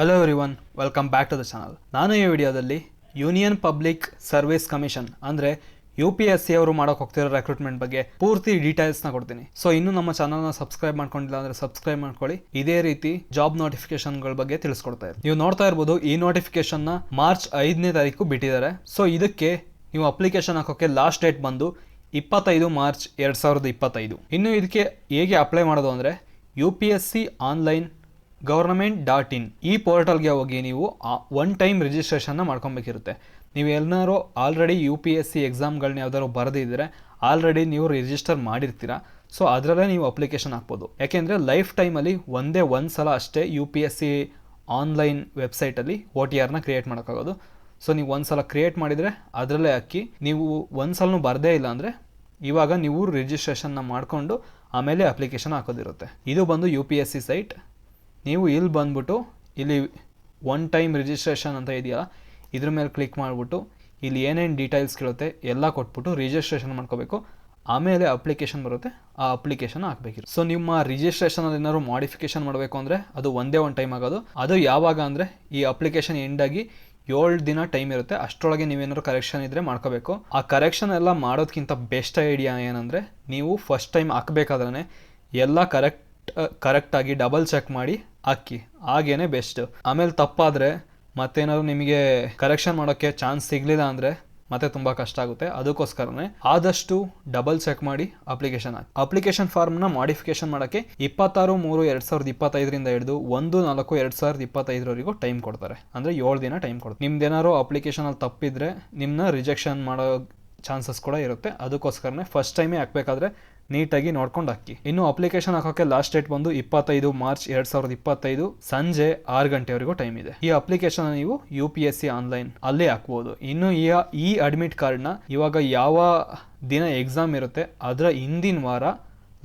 Hello everyone, welcome back to the channel. ನಾನು ಈ ವಿಡಿಯೋದಲ್ಲಿ ಯೂನಿಯನ್ ಪಬ್ಲಿಕ್ ಸರ್ವಿಸ್ ಕಮಿಷನ್ ಅಂದರೆ UPSC ಅವರು ಮಾಡೋಕೆ ಹೋಗ್ತಿರೋ ರೆಕ್ರೂಟ್ಮೆಂಟ್ ಬಗ್ಗೆ ಪೂರ್ತಿ ಡೀಟೇಲ್ಸ್ನ ಕೊಡ್ತೀನಿ. ಸೊ ಇನ್ನು ನಮ್ಮ ಚಾನಲ್ನ ಸಬ್ಸ್ಕ್ರೈಬ್ ಮಾಡ್ಕೊಂಡಿಲ್ಲ ಅಂದರೆ ಸಬ್ಸ್ಕ್ರೈಬ್ ಮಾಡ್ಕೊಳ್ಳಿ. ಇದೇ ರೀತಿ ಜಾಬ್ ನೋಟಿಫಿಕೇಶನ್ಗಳ ಬಗ್ಗೆ ತಿಳಿಸ್ಕೊಡ್ತಾ ಇರ್ತೀನಿ. ನೀವು ನೋಡ್ತಾ ಇರ್ಬೋದು, ಈ ನೋಟಿಫಿಕೇಶನ್ನ ಮಾರ್ಚ್ 5ನೇ ತಾರೀಕು ಬಿಟ್ಟಿದ್ದಾರೆ. ಸೊ ಇದಕ್ಕೆ ನೀವು ಅಪ್ಲಿಕೇಶನ್ ಹಾಕೋಕ್ಕೆ ಲಾಸ್ಟ್ ಡೇಟ್ ಬಂದು 25 ಮಾರ್ಚ್ 2025. ಇನ್ನು ಇದಕ್ಕೆ ಹೇಗೆ ಅಪ್ಲೈ ಮಾಡೋದು ಅಂದರೆ UPSC ಆನ್ಲೈನ್ government.in ಈ ಪೋರ್ಟಲ್ಗೆ ಹೋಗಿ ನೀವು ಒನ್ ಟೈಮ್ ರಿಜಿಸ್ಟ್ರೇಷನ್ನ ಮಾಡ್ಕೊಬೇಕಿರುತ್ತೆ. ನೀವು ಎಲ್ಲರೂ ಆಲ್ರೆಡಿ UPSC ಎಕ್ಸಾಮ್ಗಳನ್ನ ಯಾವ್ದಾದ್ರು ಬರೆದಿದ್ದರೆ ಆಲ್ರೆಡಿ ನೀವು ರಿಜಿಸ್ಟರ್ ಮಾಡಿರ್ತೀರ. ಸೊ ಅದರಲ್ಲೇ ನೀವು ಅಪ್ಲಿಕೇಶನ್ ಹಾಕ್ಬೋದು. ಯಾಕೆಂದರೆ ಲೈಫ್ ಟೈಮಲ್ಲಿ ಒಂದು ಸಲ ಅಷ್ಟೇ UPSC ಆನ್ಲೈನ್ ವೆಬ್ಸೈಟಲ್ಲಿ OTRನ ಕ್ರಿಯೇಟ್ ಮಾಡೋಕ್ಕಾಗೋದು. ಸೊ ನೀವು ಒಂದು ಸಲ ಕ್ರಿಯೇಟ್ ಮಾಡಿದರೆ ಅದರಲ್ಲೇ ಹಾಕಿ, ನೀವು ಒಂದು ಸಲನೂ ಬರದೇ ಇಲ್ಲ ಅಂದರೆ ಇವಾಗ ನೀವು ರಿಜಿಸ್ಟ್ರೇಷನ್ನ ಮಾಡಿಕೊಂಡು ಆಮೇಲೆ ಅಪ್ಲಿಕೇಶನ್ ಹಾಕೋದಿರುತ್ತೆ. ಇದು ಬಂದು UPSC ಸೈಟ್. ನೀವು ಇಲ್ಲಿ ಬಂದ್ಬಿಟ್ಟು ಇಲ್ಲಿ ಒನ್ ಟೈಮ್ ರಿಜಿಸ್ಟ್ರೇಷನ್ ಅಂತ ಇದೆಯಲ್ಲ, ಇದ್ರ ಮೇಲೆ ಕ್ಲಿಕ್ ಮಾಡಿಬಿಟ್ಟು ಇಲ್ಲಿ ಏನೇನು ಡೀಟೇಲ್ಸ್ ಕೇಳುತ್ತೆ ಎಲ್ಲ ಕೊಟ್ಬಿಟ್ಟು ರಿಜಿಸ್ಟ್ರೇಷನ್ ಮಾಡ್ಕೋಬೇಕು. ಆಮೇಲೆ ಅಪ್ಲಿಕೇಶನ್ ಬರುತ್ತೆ, ಆ ಅಪ್ಲಿಕೇಶನ್ ಹಾಕಬೇಕಿರುತ್ತೆ. ಸೊ ನಿಮ್ಮ ರಿಜಿಸ್ಟ್ರೇಷನಲ್ಲಿ ಏನಾದ್ರು ಮಾಡಿಫಿಕೇಶನ್ ಮಾಡಬೇಕು ಅಂದರೆ ಅದು ಒಂದೇ ಒಂದು ಟೈಮ್ ಆಗೋದು. ಅದು ಯಾವಾಗ ಅಂದರೆ ಈ ಅಪ್ಲಿಕೇಶನ್ ಎಂಡಾಗಿ 7 ದಿನ ಟೈಮ್ ಇರುತ್ತೆ. ಅಷ್ಟರೊಳಗೆ ನೀವೇನಾದ್ರು ಕರೆಕ್ಷನ್ ಇದ್ದರೆ ಮಾಡ್ಕೋಬೇಕು. ಆ ಕರೆಕ್ಷನ್ ಎಲ್ಲ ಮಾಡೋದಕ್ಕಿಂತ ಬೆಸ್ಟ್ ಐಡಿಯಾ ಏನಂದರೆ, ನೀವು ಫಸ್ಟ್ ಟೈಮ್ ಹಾಕಬೇಕಾದ್ರೆ ಎಲ್ಲ ಕರೆಕ್ಟಾಗಿ ಡಬಲ್ ಚೆಕ್ ಮಾಡಿ ಹಾಕಿ, ಹಾಗೇನೆ ಬೆಸ್ಟ್. ಆಮೇಲೆ ತಪ್ಪಾದರೆ ಮತ್ತೇನಾದ್ರು ನಿಮಗೆ ಕರೆಕ್ಷನ್ ಮಾಡೋಕ್ಕೆ ಚಾನ್ಸ್ ಸಿಗಲಿಲ್ಲ ಅಂದರೆ ಮತ್ತೆ ತುಂಬ ಕಷ್ಟ ಆಗುತ್ತೆ. ಅದಕ್ಕೋಸ್ಕರನೇ ಆದಷ್ಟು ಡಬಲ್ ಚೆಕ್ ಮಾಡಿ ಅಪ್ಲಿಕೇಶನ್ ಹಾಕಿ. ಅಪ್ಲಿಕೇಶನ್ ಫಾರ್ಮ್ನ ಮಾಡಿಫಿಕೇಶನ್ ಮಾಡೋಕ್ಕೆ 26/3/2025 ಹಿಡಿದು 1/4/2025 ಟೈಮ್ ಕೊಡ್ತಾರೆ. ಅಂದರೆ 7 ದಿನ ಟೈಮ್ ಕೊಡ್ತಾರೆ. ನಿಮ್ದೇನಾದ್ರು ಅಪ್ಲಿಕೇಶನಲ್ಲಿ ತಪ್ಪಿದ್ರೆ ನಿಮ್ಮನ್ನ ರಿಜೆಕ್ಷನ್ ಮಾಡೋ ಚಾನ್ಸಸ್ ಕೂಡ ಇರುತ್ತೆ. ಅದಕ್ಕೋಸ್ಕರನೇ ಫಸ್ಟ್ ಟೈಮೇ ಹಾಕಬೇಕಾದ್ರೆ ನೀಟಾಗಿ ನೋಡ್ಕೊಂಡು ಹಾಕಿ. ಇನ್ನು ಅಪ್ಲಿಕೇಶನ್ ಹಾಕೋಕ್ಕೆ ಲಾಸ್ಟ್ ಡೇಟ್ ಬಂದು 25 ಮಾರ್ಚ್ 2025 ಸಂಜೆ 6 ಗಂಟೆವರೆಗೂ ಟೈಮ್ ಇದೆ. ಈ ಅಪ್ಲಿಕೇಶನ್ ನೀವು UPSC ಆನ್ಲೈನ್ ಅಲ್ಲೇ ಹಾಕ್ಬೋದು. ಇನ್ನು ಈ ಅಡ್ಮಿಟ್ ಕಾರ್ಡ್ನ ಇವಾಗ ಯಾವ ದಿನ ಎಕ್ಸಾಮ್ ಇರುತ್ತೆ ಅದರ ಹಿಂದಿನ ವಾರ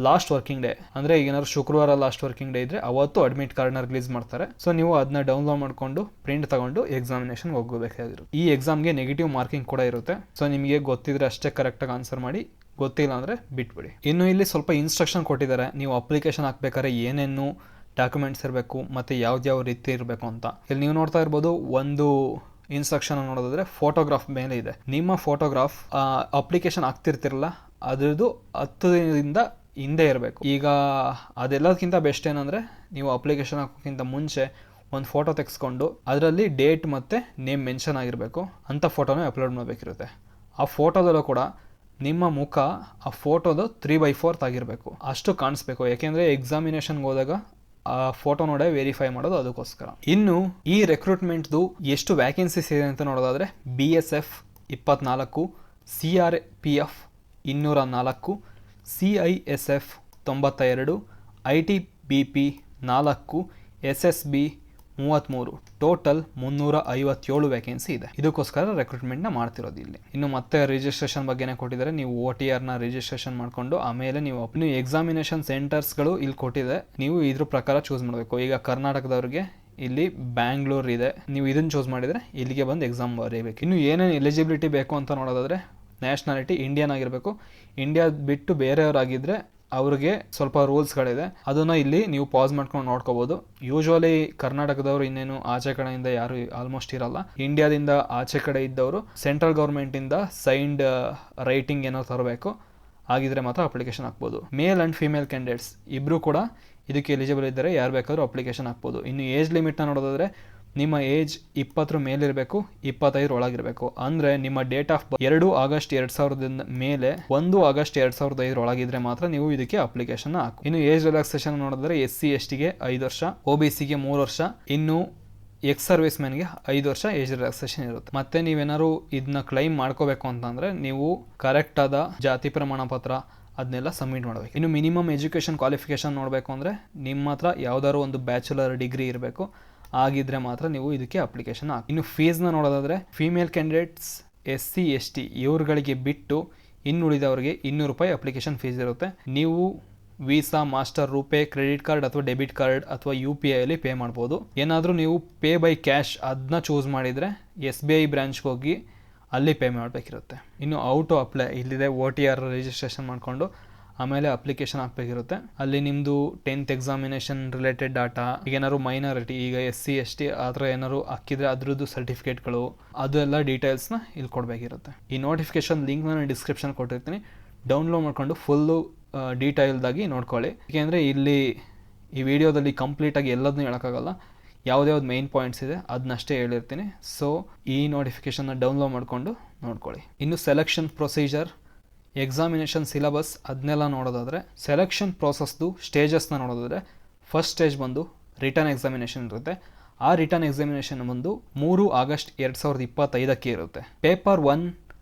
ಲಾಸ್ಟ್ ವರ್ಕಿಂಗ್ ಡೇ, ಅಂದರೆ ಈಗ ಏನಾದ್ರು ಶುಕ್ರವಾರ ಲಾಸ್ಟ್ ವರ್ಕಿಂಗ್ ಡೇ ಇದ್ರೆ ಅವತ್ತು ಅಡ್ಮಿಟ್ ಕಾರ್ಡ್ನ ರಿಲೀಸ್ ಮಾಡ್ತಾರೆ. ಸೊ ನೀವು ಅದನ್ನ ಡೌನ್ಲೋಡ್ ಮಾಡ್ಕೊಂಡು ಪ್ರಿಂಟ್ ತಗೊಂಡು ಎಕ್ಸಾಮಿನೇಷನ್ಗೆ ಹೋಗಬೇಕಾಗಿರುತ್ತೆ. ಈ ಎಕ್ಸಾಮ್ಗೆ ನೆಗೆಟಿವ್ ಮಾರ್ಕಿಂಗ್ ಕೂಡ ಇರುತ್ತೆ. ಸೊ ನಿಮಗೆ ಗೊತ್ತಿದ್ರೆ ಅಷ್ಟೇ ಕರೆಕ್ಟಾಗಿ ಆನ್ಸರ್ ಮಾಡಿ, ಗೊತ್ತಿಲ್ಲ ಅಂದರೆ ಬಿಟ್ಬಿಡಿ. ಇನ್ನು ಇಲ್ಲಿ ಸ್ವಲ್ಪ ಇನ್ಸ್ಟ್ರಕ್ಷನ್ ಕೊಟ್ಟಿದ್ದಾರೆ, ನೀವು ಅಪ್ಲಿಕೇಶನ್ ಹಾಕ್ಬೇಕಾದ್ರೆ ಏನೇನು ಡಾಕ್ಯುಮೆಂಟ್ಸ್ ಇರಬೇಕು ಮತ್ತು ಯಾವ್ದ್ಯಾವ ರೀತಿ ಇರಬೇಕು ಅಂತ. ಇಲ್ಲಿ ನೀವು ನೋಡ್ತಾ ಇರ್ಬೋದು, ಒಂದು ಇನ್ಸ್ಟ್ರಕ್ಷನ್ ನೋಡೋದಾದ್ರೆ ಫೋಟೋಗ್ರಾಫ್ ಮೇಲೆ ಇದೆ. ನಿಮ್ಮ ಫೋಟೋಗ್ರಾಫ್ ಅಪ್ಲಿಕೇಶನ್ ಹಾಕ್ತಿರ್ತಿರಲ್ಲ ಅದ್ರದ್ದು 10 ದಿನದಿಂದ ಹಿಂದೆ ಇರಬೇಕು. ಈಗ ಅದೆಲ್ಲದಕ್ಕಿಂತ ಬೆಸ್ಟ್ ಏನಂದರೆ, ನೀವು ಅಪ್ಲಿಕೇಶನ್ ಹಾಕೋಕ್ಕಿಂತ ಮುಂಚೆ ಒಂದು ಫೋಟೋ ತೆಗೆಸ್ಕೊಂಡು ಅದರಲ್ಲಿ ಡೇಟ್ ಮತ್ತು ನೇಮ್ ಮೆನ್ಷನ್ ಆಗಿರಬೇಕು ಅಂಥ ಫೋಟೋನೇ ಅಪ್ಲೋಡ್ ಮಾಡಬೇಕಿರುತ್ತೆ. ಆ ಫೋಟೋದಲ್ಲೂ ಕೂಡ ನಿಮ್ಮ ಮುಖ ಆ ಫೋಟೋದು 3/4 ಆಗಿರಬೇಕು, ಅಷ್ಟು ಕಾಣಿಸ್ಬೇಕು. ಯಾಕೆಂದರೆ ಎಕ್ಸಾಮಿನೇಷನ್ಗೆ ಹೋದಾಗ ಆ ಫೋಟೋ ನೋಡೇ ವೆರಿಫೈ ಮಾಡೋದು, ಅದಕ್ಕೋಸ್ಕರ. ಇನ್ನು ಈ ರೆಕ್ರೂಟ್ಮೆಂಟ್ದು ಎಷ್ಟು ವ್ಯಾಕೆನ್ಸೀಸ್ ಇದೆ ಅಂತ ನೋಡೋದಾದರೆ BSF 24, CRPF 204, CISF 92, ITBP 4, SSB 33, total 357 vacancy ಇದೆ. ಇದಕ್ಕೋಸ್ಕರ ರೆಕ್ರೂಟ್ಮೆಂಟ್ನ ಮಾಡ್ತಿರೋದು ಇಲ್ಲಿ. ಇನ್ನು ಮತ್ತೆ ರಿಜಿಸ್ಟ್ರೇಷನ್ ಬಗ್ಗೆನೇ ಕೊಟ್ಟಿದ್ದಾರೆ. ನೀವು OTRನ ರಿಜಿಸ್ಟ್ರೇಷನ್ ಮಾಡಿಕೊಂಡು ಆಮೇಲೆ ನೀವು ಎಕ್ಸಾಮಿನೇಷನ್ ಸೆಂಟರ್ಸ್ಗಳು ಇಲ್ಲಿ ಕೊಟ್ಟಿದೆ, ನೀವು ಇದ್ರ ಪ್ರಕಾರ ಚೂಸ್ ಮಾಡಬೇಕು. ಈಗ ಕರ್ನಾಟಕದವ್ರಿಗೆ ಇಲ್ಲಿ ಬ್ಯಾಂಗ್ಳೂರ್ ಇದೆ, ನೀವು ಇದನ್ನು ಚೂಸ್ ಮಾಡಿದರೆ ಇಲ್ಲಿಗೆ ಬಂದು ಎಕ್ಸಾಮ್ ಬರೀಬೇಕು. ಇನ್ನು ಏನೇನು ಎಲಿಜಿಬಿಲಿಟಿ ಬೇಕು ಅಂತ ನೋಡೋದಾದರೆ, ನ್ಯಾಷನಾಲಿಟಿ ಇಂಡಿಯನ್ ಆಗಿರಬೇಕು. ಇಂಡಿಯಾ ಬಿಟ್ಟು ಬೇರೆಯವರಾಗಿದ್ದರೆ ಅವ್ರಿಗೆ ಸ್ವಲ್ಪ ರೂಲ್ಸ್ಗಳಿದೆ, ಅದನ್ನು ಇಲ್ಲಿ ನೀವು ಪಾಸ್ ಮಾಡ್ಕೊಂಡು ನೋಡ್ಕೋಬೋದು. ಯೂಶ್ವಲಿ ಕರ್ನಾಟಕದವರು ಇನ್ನೇನು ಆಚೆ ಕಡೆಯಿಂದ ಯಾರು ಆಲ್ಮೋಸ್ಟ್ ಇರಲ್ಲ. ಇಂಡಿಯಾದಿಂದ ಆಚೆ ಕಡೆ ಇದ್ದವರು ಸೆಂಟ್ರಲ್ ಗೌರ್ಮೆಂಟಿಂದ ಸೈನ್ಡ್ ರೈಟಿಂಗ್ ಏನೋ ತರಬೇಕು, ಆಗಿದ್ರೆ ಮಾತ್ರ ಅಪ್ಲಿಕೇಶನ್ ಹಾಕ್ಬೋದು. ಮೇಲ್ ಆ್ಯಂಡ್ ಫಿಮೇಲ್ ಕ್ಯಾಂಡಿಡೇಟ್ಸ್ ಇಬ್ಬರು ಕೂಡ ಇದಕ್ಕೆ ಎಲಿಜಿಬಲ್ ಇದ್ದರೆ ಯಾರು ಬೇಕಾದರೂ ಅಪ್ಲಿಕೇಶನ್ ಹಾಕ್ಬೋದು. ಇನ್ನು ಏಜ್ ಲಿಮಿಟ್ನ ನೋಡೋದಾದರೆ, ನಿಮ್ಮ ಏಜ್ 20 ಮೇಲಿರಬೇಕು, 25 ಒಳಗಿರಬೇಕು. ಅಂದರೆ ನಿಮ್ಮ ಡೇಟ್ ಆಫ್ ಬರ್ತ್ 2 ಆಗಸ್ಟ್ 2000 ಮೇಲೆ 1 ಆಗಸ್ಟ್ 2005 ಒಳಗಿದ್ರೆ ಮಾತ್ರ ನೀವು ಇದಕ್ಕೆ ಅಪ್ಲಿಕೇಶನ್ ಹಾಕು. ಇನ್ನು ಏಜ್ ರಿಲ್ಯಾಕ್ಸೇಷನ್ ನೋಡಿದ್ರೆ SC STಗೆ 5 ವರ್ಷ, OBCಗೆ 3 ವರ್ಷ, ಇನ್ನು ಎಕ್ಸ್ ಸರ್ವಿಸ್ ಮ್ಯಾನ್ಗೆ 5 ವರ್ಷ ಏಜ್ ರಿಲ್ಯಾಕ್ಸೇಷನ್ ಇರುತ್ತೆ. ಮತ್ತೆ ನೀವೇನಾದ್ರು ಇದನ್ನ ಕ್ಲೈಮ್ ಮಾಡ್ಕೋಬೇಕು ಅಂತಂದರೆ ನೀವು ಕರೆಕ್ಟಾದ ಜಾತಿ ಪ್ರಮಾಣ ಪತ್ರ ಅದನ್ನೆಲ್ಲ ಸಬ್ಮಿಟ್ ಮಾಡಬೇಕು. ಇನ್ನು ಮಿನಿಮಮ್ ಎಜುಕೇಷನ್ ಕ್ವಾಲಿಫಿಕೇಷನ್ ನೋಡಬೇಕು ಅಂದರೆ ನಿಮ್ಮ ಹತ್ರ ಯಾವ್ದಾದ್ರು ಒಂದು ಬ್ಯಾಚುಲರ್ ಡಿಗ್ರಿ ಇರಬೇಕು, ಆಗಿದ್ರೆ ಮಾತ್ರ ನೀವು ಇದಕ್ಕೆ ಅಪ್ಲಿಕೇಶನ್ ಹಾಕಿ. ಇನ್ನು ಫೀಸ್ನ ನೋಡೋದಾದರೆ, ಫೀಮೇಲ್ ಕ್ಯಾಂಡಿಡೇಟ್ಸ್ SC ST ಇವ್ರುಗಳಿಗೆ ಬಿಟ್ಟು ಇನ್ನುಳಿದವರಿಗೆ 200 ರೂಪಾಯಿ ಅಪ್ಲಿಕೇಶನ್ ಫೀಸ್ ಇರುತ್ತೆ. ನೀವು visa, master, RuPay, credit card ಅಥವಾ ಡೆಬಿಟ್ ಕಾರ್ಡ್ ಅಥವಾ UPI ಅಲ್ಲಿ ಪೇ ಮಾಡ್ಬೋದು. ಏನಾದರೂ ನೀವು ಪೇ ಬೈ ಕ್ಯಾಶ್ ಅದನ್ನ ಚೂಸ್ ಮಾಡಿದರೆ SBI ಬ್ರಾಂಚ್ಗೆ ಹೋಗಿ ಅಲ್ಲಿ ಪೇ ಮಾಡಬೇಕಿರುತ್ತೆ. ಇನ್ನು ಔಟ್ ಟು ಅಪ್ಲೈ ಇಲ್ಲಿದೆ, OTR ರಿಜಿಸ್ಟ್ರೇಷನ್ ಮಾಡಿಕೊಂಡು ಆಮೇಲೆ ಅಪ್ಲಿಕೇಶನ್ ಹಾಕ್ಬೇಕಿರುತ್ತೆ. ಅಲ್ಲಿ ನಿಮ್ಮದು 10th ಎಕ್ಸಾಮಿನೇಷನ್ ರಿಲೇಟೆಡ್ ಡಾಟಾ, ಈಗ ಏನಾದ್ರು ಮೈನಾರಿಟಿ, ಈಗ SC ST ಆ ಥರ ಏನಾದ್ರು ಹಾಕಿದ್ರೆ ಅದ್ರದ್ದು ಸರ್ಟಿಫಿಕೇಟ್ಗಳು, ಅದೆಲ್ಲ ಡೀಟೇಲ್ಸ್ನ ಇಲ್ಲಿ ಕೊಡಬೇಕಿರುತ್ತೆ. ಈ ನೋಟಿಫಿಕೇಶನ್ ಲಿಂಕ್ನ ನಾನು ಡಿಸ್ಕ್ರಿಪ್ಷನ್ ಕೊಟ್ಟಿರ್ತೀನಿ, ಡೌನ್ಲೋಡ್ ಮಾಡ್ಕೊಂಡು ಫುಲ್ಲು ಡೀಟೇಲ್ದಾಗಿ ನೋಡ್ಕೊಳ್ಳಿ. ಏಕೆಂದರೆ ಇಲ್ಲಿ ಈ ವಿಡಿಯೋದಲ್ಲಿ ಕಂಪ್ಲೀಟಾಗಿ ಎಲ್ಲದನ್ನೂ ಹೇಳೋಕ್ಕಾಗಲ್ಲ, ಯಾವುದ್ಯಾವ್ದು ಮೇನ್ ಪಾಯಿಂಟ್ಸ್ ಇದೆ ಅದನ್ನಷ್ಟೇ ಹೇಳಿರ್ತೀನಿ. ಸೊ ಈ ನೋಟಿಫಿಕೇಷನ್ನ ಡೌನ್ಲೋಡ್ ಮಾಡಿಕೊಂಡು ನೋಡ್ಕೊಳ್ಳಿ. ಇನ್ನು ಸೆಲೆಕ್ಷನ್ ಪ್ರೊಸೀಜರ್, ಎಕ್ಸಾಮಿನೇಷನ್ ಸಿಲೆಬಸ್ ಅದನ್ನೆಲ್ಲ ನೋಡೋದಾದರೆ, ಸೆಲೆಕ್ಷನ್ ಪ್ರೋಸೆಸ್ದು ಸ್ಟೇಜಸ್ನ ನೋಡೋದಾದರೆ, ಫಸ್ಟ್ ಸ್ಟೇಜ್ ಬಂದು ರಿಟರ್ನ್ ಎಕ್ಸಾಮಿನೇಷನ್ ಇರುತ್ತೆ. ಆ ರಿಟರ್ನ್ ಎಕ್ಸಾಮಿನೇಷನ್ ಬಂದು 3 ಆಗಸ್ಟ್ 2025 ಇರುತ್ತೆ. ಪೇಪರ್ 1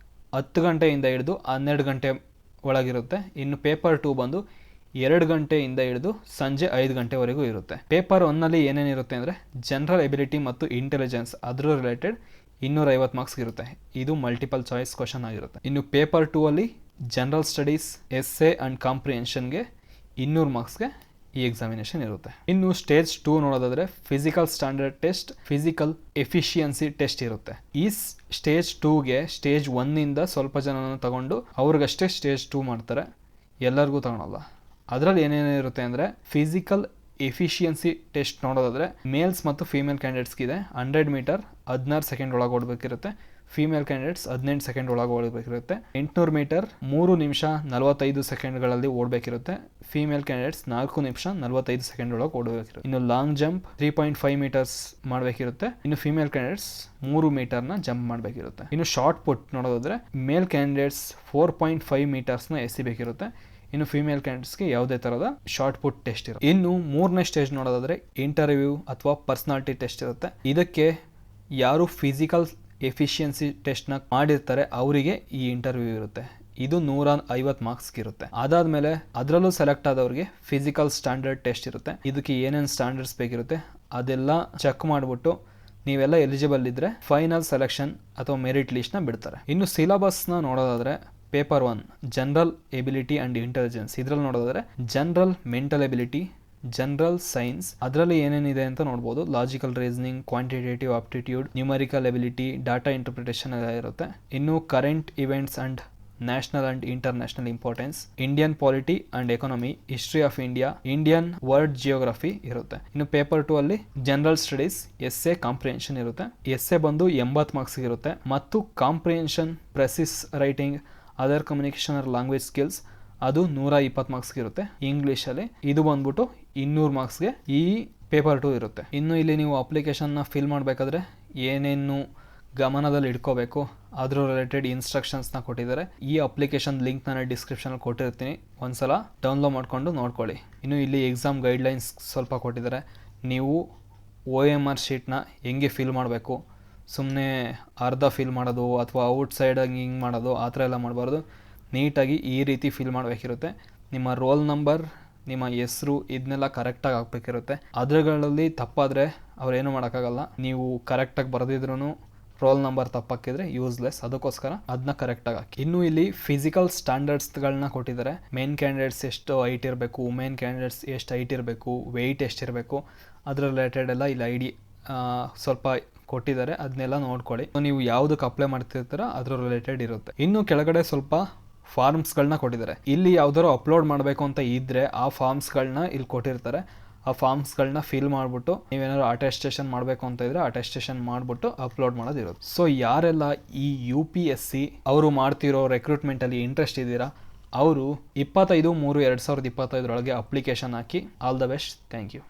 10 ಗಂಟೆಯಿಂದ ಹಿಡಿದು 12 ಗಂಟೆ ಒಳಗಿರುತ್ತೆ. ಇನ್ನು ಪೇಪರ್ 2 ಬಂದು 2 ಗಂಟೆಯಿಂದ ಹಿಡಿದು ಸಂಜೆ 5 ಗಂಟೆವರೆಗೂ ಇರುತ್ತೆ. ಪೇಪರ್ 1ನಲ್ಲಿ ಏನೇನಿರುತ್ತೆ ಅಂದರೆ ಜನರಲ್ ಎಬಿಲಿಟಿ ಮತ್ತು ಇಂಟೆಲಿಜೆನ್ಸ್ ಅದ್ರ ರಿಲೇಟೆಡ್ 250 ಮಾರ್ಕ್ಸ್ ಇರುತ್ತೆ. ಇದು ಮಲ್ಟಿಪಲ್ ಚಾಯ್ಸ್ ಕ್ವಶನ್ ಆಗಿರುತ್ತೆ. ಇನ್ನು ಪೇಪರ್ 2 ಅಲ್ಲಿ ಜನರಲ್ ಸ್ಟಡೀಸ್, ಎಸ್ಸೆ ಆ್ಯಂಡ್ ಕಾಂಪ್ರಿಹೆನ್ಷನ್ಗೆ 200 ಮಾರ್ಕ್ಸ್ಗೆ ಈ ಎಕ್ಸಾಮಿನೇಷನ್ ಇರುತ್ತೆ. ಇನ್ನು ಸ್ಟೇಜ್ 2 ನೋಡೋದಾದರೆ physical standard test, physical efficiency test ಇರುತ್ತೆ. ಈ ಸ್ಟೇಜ್ 2ಗೆ ಸ್ಟೇಜ್ 1ನಿಂದ ಸ್ವಲ್ಪ ಜನನ ತಗೊಂಡು ಅವ್ರಿಗಷ್ಟೇ ಸ್ಟೇಜ್ 2 ಮಾಡ್ತಾರೆ, ಎಲ್ಲರಿಗೂ ತಗೊಳಲ್ಲ. ಅದರಲ್ಲಿ ಏನೇನಿರುತ್ತೆ ಅಂದರೆ, ಫಿಸಿಕಲ್ ಎಫಿಷಿಯನ್ಸಿ ಟೆಸ್ಟ್ ನೋಡೋದಾದರೆ ಮೇಲ್ಸ್ ಮತ್ತು ಫೀಮೇಲ್ ಕ್ಯಾಂಡಿಡೇಟ್ಸ್ಗಿದೆ 100 ಮೀಟರ್ 16 ಸೆಕೆಂಡ್ ಒಳಗೆ ಓಡಬೇಕಿರುತ್ತೆ. ಫೀಮೇಲ್ ಕ್ಯಾಂಡಿಡೇಟ್ಸ್ 18 ಸೆಕೆಂಡ್ ಒಳಗೆ ಓಡಬೇಕಿರುತ್ತೆ. 800 ಮೀಟರ್ 3 ನಿಮಿಷ 45 ಸೆಕೆಂಡ್ಗಳಲ್ಲಿ ಓಡಬೇಕಿರುತ್ತೆ. ಫೀಮೇಲ್ ಕ್ಯಾಂಡಿಡೇಟ್ಸ್ 4 ನಿಮಿಷ 45 ಸೆಕೆಂಡ್ ಒಳಗೆ ಓಡಬೇಕಿರುತ್ತೆ. ಇನ್ನು ಲಾಂಗ್ ಜಂಪ್ 3.5 ಮೀಟರ್ಸ್ ಮಾಡಬೇಕಿರುತ್ತೆ. ಇನ್ನು ಫೀಮೇಲ್ ಕ್ಯಾಂಡಿಡೇಟ್ಸ್ 3 ಮೀಟರ್ನ ಜಂಪ್ ಮಾಡಬೇಕಿರುತ್ತೆ. ಇನ್ನು ಶಾರ್ಟ್ ಪುಟ್ ನೋಡೋದಾದರೆ ಮೇಲ್ ಕ್ಯಾಂಡಿಡೇಟ್ಸ್ 4.5 ಮೀಟರ್ಸ್ನ ಎಸಿಬೇಕಿರುತ್ತೆ. ಇನ್ನು ಫೀಮೇಲ್ ಕ್ಯಾಂಡಿಡೇಟ್ಸ್ಗೆ ಯಾವುದೇ ಥರದ ಶಾರ್ಟ್ ಪುಟ್ ಟೆಸ್ಟ್ ಇರುತ್ತೆ. ಇನ್ನು 3ನೇ ಸ್ಟೇಜ್ ನೋಡೋದಾದರೆ ಇಂಟರ್ವ್ಯೂ ಅಥವಾ ಪರ್ಸನಾಲಿಟಿ ಟೆಸ್ಟ್ ಇರುತ್ತೆ. ಇದಕ್ಕೆ ಯಾರು ಫಿಸಿಕಲ್ ಎಫಿಷಿಯನ್ಸಿ ಟೆಸ್ಟ್ನ ಮಾಡಿರ್ತಾರೆ ಅವರಿಗೆ ಈ ಇಂಟರ್ವ್ಯೂ ಇರುತ್ತೆ. ಇದು 150 ಮಾರ್ಕ್ಸ್ಗೆ ಇರುತ್ತೆ. ಅದಾದಮೇಲೆ ಅದರಲ್ಲೂ ಸೆಲೆಕ್ಟ್ ಆದವ್ರಿಗೆ ಫಿಸಿಕಲ್ ಸ್ಟ್ಯಾಂಡರ್ಡ್ ಟೆಸ್ಟ್ ಇರುತ್ತೆ. ಇದಕ್ಕೆ ಏನೇನು ಸ್ಟ್ಯಾಂಡರ್ಡ್ಸ್ ಬೇಕಿರುತ್ತೆ ಅದೆಲ್ಲ ಚೆಕ್ ಮಾಡಿಬಿಟ್ಟು ನೀವೆಲ್ಲ ಎಲಿಜಿಬಲ್ ಇದ್ದರೆ ಫೈನಲ್ ಸೆಲೆಕ್ಷನ್ ಅಥವಾ ಮೆರಿಟ್ ಲಿಸ್ಟ್ನ ಬಿಡ್ತಾರೆ. ಇನ್ನು ಸಿಲೆಬಸ್ನ ನೋಡೋದಾದರೆ paper 1 general ability and intelligence, ಇದರಲ್ಲಿ ನೋಡೋದಾದರೆ general mental ability, general science, ಅದರಲ್ಲಿ ಏನೇನಿದೆ ಅಂತ ನೋಡ್ಬೋದು. Logical reasoning, quantitative aptitude, numerical ability, data interpretation ಎಲ್ಲ ಇರುತ್ತೆ. ಇನ್ನು current events and national and international importance, Indian polity and economy, history of India, Indian world geography ಇರುತ್ತೆ. ಇನ್ನು ಪೇಪರ್ 2 ಅಲ್ಲಿ ಜನರಲ್ ಸ್ಟಡೀಸ್, ಎಸ್ಸೆ, ಕಾಂಪ್ರಿಹೆನ್ಷನ್ ಇರುತ್ತೆ. ಎಸ್ಸೆ ಬಂದು 80 marks ಇರುತ್ತೆ ಮತ್ತು comprehension, precis writing, other communication language skills ಅದು 120 ಮಾರ್ಕ್ಸ್ಗೆ ಇರುತ್ತೆ ಇಂಗ್ಲೀಷಲ್ಲಿ. ಇದು ಬಂದ್ಬಿಟ್ಟು 200 ಮಾರ್ಕ್ಸ್ಗೆ ಈ ಪೇಪರ್ 2 ಇರುತ್ತೆ. ಇನ್ನು ಇಲ್ಲಿ ನೀವು ಅಪ್ಲಿಕೇಶನ್ನ ಫಿಲ್ ಮಾಡಬೇಕಾದ್ರೆ ಏನೇನು ಗಮನದಲ್ಲಿ ಇಟ್ಕೋಬೇಕು ಅದ್ರ ರಿಲೇಟೆಡ್ ಇನ್ಸ್ಟ್ರಕ್ಷನ್ಸ್ನ ಕೊಟ್ಟಿದ್ದಾರೆ. ಈ ಅಪ್ಲಿಕೇಶನ್ ಲಿಂಕ್ ನಾನು ಡಿಸ್ಕ್ರಿಪ್ಷನಲ್ಲಿ ಕೊಟ್ಟಿರ್ತೀನಿ, ಒಂದ್ಸಲ ಡೌನ್ಲೋಡ್ ಮಾಡಿಕೊಂಡು ನೋಡ್ಕೊಳ್ಳಿ. ಇನ್ನು ಇಲ್ಲಿ ಎಕ್ಸಾಮ್ ಗೈಡ್ಲೈನ್ಸ್ ಸ್ವಲ್ಪ ಕೊಟ್ಟಿದ್ದಾರೆ. ನೀವು OMR ಶೀಟ್ನ ಹೆಂಗೆ ಫಿಲ್ ಮಾಡಬೇಕು, ಸುಮ್ಮನೆ ಅರ್ಧ ಫಿಲ್ ಮಾಡೋದು ಅಥವಾ ಔಟ್ಸೈಡ್ ಹಿಂಗೆ ಮಾಡೋದು ಆ ಥರ ಎಲ್ಲ ಮಾಡಬಾರ್ದು. ನೀಟಾಗಿ ಈ ರೀತಿ ಫಿಲ್ ಮಾಡಬೇಕಿರುತ್ತೆ. ನಿಮ್ಮ ರೋಲ್ ನಂಬರ್, ನಿಮ್ಮ ಹೆಸರು ಇದನ್ನೆಲ್ಲ ಕರೆಕ್ಟಾಗಿ ಹಾಕಬೇಕಿರುತ್ತೆ. ಅದರಲ್ಲಿ ತಪ್ಪಾದರೆ ಅವ್ರೇನು ಮಾಡೋಕ್ಕಾಗಲ್ಲ. ನೀವು ಕರೆಕ್ಟಾಗಿ ಬರೆದಿದ್ರೂ ರೋಲ್ ನಂಬರ್ ತಪ್ಪಾಕಿದ್ರೆ ಯೂಸ್ಲೆಸ್, ಅದಕ್ಕೋಸ್ಕರ ಅದನ್ನ ಕರೆಕ್ಟಾಗಿ ಹಾಕಿ. ಇನ್ನು ಇಲ್ಲಿ ಫಿಸಿಕಲ್ ಸ್ಟ್ಯಾಂಡರ್ಡ್ಸ್ಗಳನ್ನ ಕೊಟ್ಟಿದ್ದಾರೆ. ಮೇನ್ ಕ್ಯಾಂಡಿಡೇಟ್ಸ್ ಎಷ್ಟು ಹೈಟ್ ಇರಬೇಕು, ವುಮೆನ್ ಕ್ಯಾಂಡಿಡೇಟ್ಸ್ ಎಷ್ಟು ಹೈಟ್ ಇರಬೇಕು, ವೆಯ್ಟ್ ಎಷ್ಟಿರಬೇಕು, ಅದ್ರ ರಿಲೇಟೆಡ್ ಎಲ್ಲ ಇಲ್ಲಿ ಸ್ವಲ್ಪ ಕೊಟ್ಟಿದ್ದಾರೆ, ಅದನ್ನೆಲ್ಲ ನೋಡ್ಕೊಳ್ಳಿ. ನೀವು ಯಾವುದಕ್ಕೆ ಅಪ್ಲೈ ಮಾಡ್ತಿರ್ತೀರ ಅದ್ರ ರಿಲೇಟೆಡ್ ಇರುತ್ತೆ. ಇನ್ನು ಕೆಳಗಡೆ ಸ್ವಲ್ಪ ಫಾರ್ಮ್ಸ್ಗಳನ್ನ ಕೊಟ್ಟಿದ್ದಾರೆ. ಇಲ್ಲಿ ಯಾವ್ದಾದ್ರು ಅಪ್ಲೋಡ್ ಮಾಡಬೇಕು ಅಂತ ಇದ್ದರೆ ಆ ಫಾರ್ಮ್ಸ್ಗಳನ್ನ ಇಲ್ಲಿ ಕೊಟ್ಟಿರ್ತಾರೆ. ಆ ಫಾರ್ಮ್ಸ್ಗಳನ್ನ ಫಿಲ್ ಮಾಡಿಬಿಟ್ಟು ನೀವೇನಾದ್ರು ಅಟೆಸ್ಟೇಷನ್ ಮಾಡಬೇಕು ಅಂತ ಇದ್ದರೆ ಅಟೆಸ್ಟೇಷನ್ ಮಾಡಿಬಿಟ್ಟು ಅಪ್ಲೋಡ್ ಮಾಡೋದಿರುತ್ತೆ. ಸೊ ಯಾರೆಲ್ಲ ಈ UPSC ಅವರು ಮಾಡ್ತಿರೋ ರೆಕ್ರೂಟ್ಮೆಂಟಲ್ಲಿ ಇಂಟ್ರೆಸ್ಟ್ ಇದ್ದೀರಾ ಅವರು 25/3/2025 ಅಪ್ಲಿಕೇಶನ್ ಹಾಕಿ. All the best. Thank you.